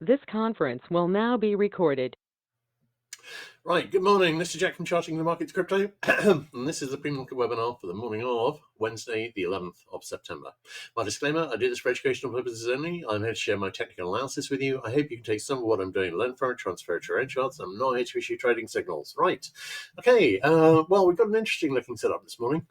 This conference will now be recorded. Right, good morning. This is Jack from Charting the Markets Crypto, and this is the Premarket webinar for the morning of Wednesday, the 11th of September. My disclaimer, I do this for educational purposes only. I'm here to share my technical analysis with you. I hope you can take some of what I'm doing, learn from it, transfer it to your own charts. I'm not here to issue trading signals. Right, okay, well, we've got an interesting looking setup this morning.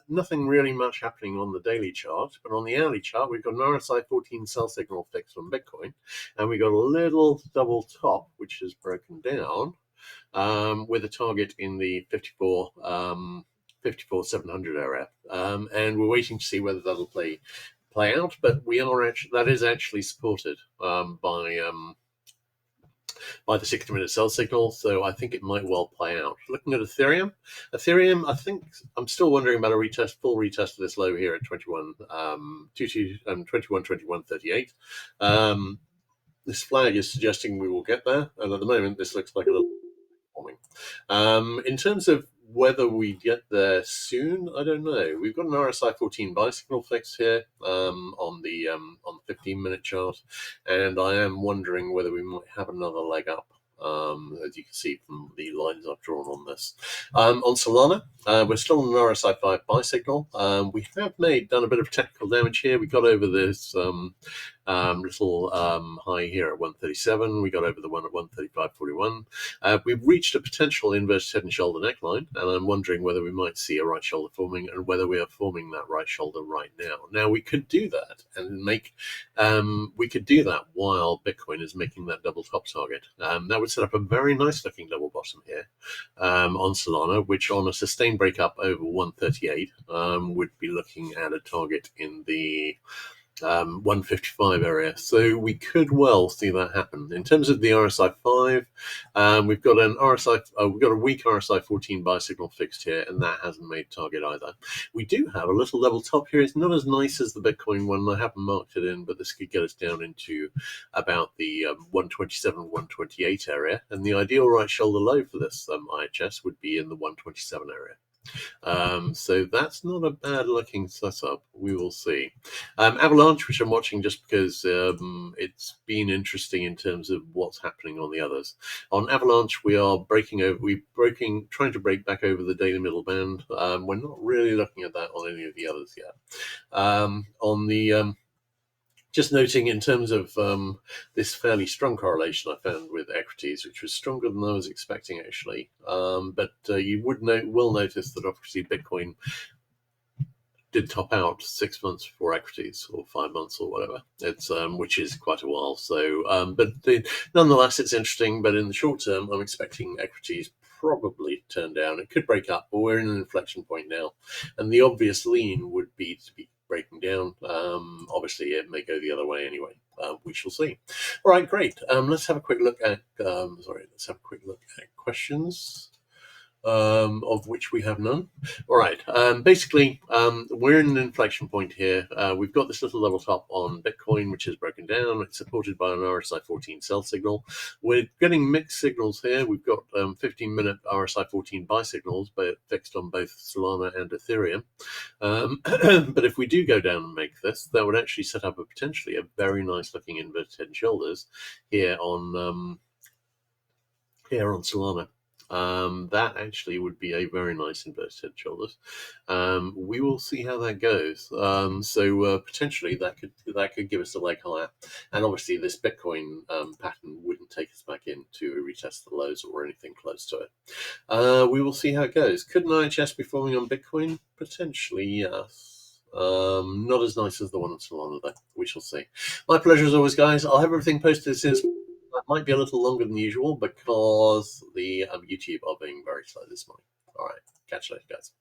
Nothing really much happening on the daily chart, but on the hourly chart, we've got an RSI 14 sell signal fixed on Bitcoin, and we've got a little double top, which has broken down. With a target in the 54,700 area, and we're waiting to see whether that'll play out. But that is actually supported by the 60-minute sell signal, so I think it might well play out. Looking at Ethereum, I think I'm still wondering about a full retest of this low here at 21.38. This flag is suggesting we will get there, and at the moment this looks like a little in terms of whether we get there soon, I don't know. We've got an RSI 14 buy signal fixed here on the 15-minute chart, and I am wondering whether we might have another leg up. As you can see from the lines I've drawn on this. On Solana, we're still on an RSI 5 buy signal. We have done a bit of technical damage here. We got over this little high here at 137. We got over the one at 135.41. We've reached a potential inverted head and shoulder neckline, and I'm wondering whether we might see a right shoulder forming and whether we are forming that right shoulder right now. Now, we could do that and we could do that while Bitcoin is making that double top target. That would set up a very nice looking double bottom here on Solana, which on a sustained break up over 138 would be looking at a target in the 155 area. So we could well see that happen. In terms of the RSI 5, we've got a weak RSI 14 buy signal fixed here, and that hasn't made target either. We do have a little level top here. It's not as nice as the Bitcoin one. I haven't marked it in, but this could get us down into about the 127, 128 area. And the ideal right shoulder low for this IHS would be in the 127 area. So that's not a bad looking setup. We will see. Avalanche, which I'm watching just because it's been interesting in terms of what's happening on the others. On Avalanche, we are trying to break back over the daily middle band. We're not really looking at that on any of the others yet. Just noting in terms of this fairly strong correlation I found with equities, which was stronger than I was expecting actually. But you will notice that obviously Bitcoin did top out 6 months before equities, or 5 months, or whatever. It's which is quite a while. So, nonetheless, it's interesting. But in the short term, I'm expecting equities probably to turn down. It could break up, but we're in an inflection point now, and the obvious lean would be to be breaking down. Obviously, it may go the other way anyway. We shall see. All right, great. Let's have a quick look at. Questions. Of which we have none. All right. Basically, we're in an inflection point here. We've got this little level top on Bitcoin, which is broken down. It's supported by an RSI 14 sell signal. We're getting mixed signals here. We've got 15-minute RSI 14 buy signals, but fixed on both Solana and Ethereum. But if we do go down and make this, that would actually set up potentially a very nice looking inverted head and shoulders here on Solana. That actually would be a very nice inverted head and shoulders. We will see how that goes. So potentially that could give us a leg higher, and obviously this Bitcoin pattern wouldn't take us back in to retest the lows or anything close to it. We will see how it goes. Could an IHS be forming on Bitcoin? Potentially, yes. Not as nice as the one on Solana though. We shall see. My pleasure as always, guys. I'll have everything posted as soon as. That might be a little longer than usual because the YouTube are being very slow this morning. All right, catch you later, guys.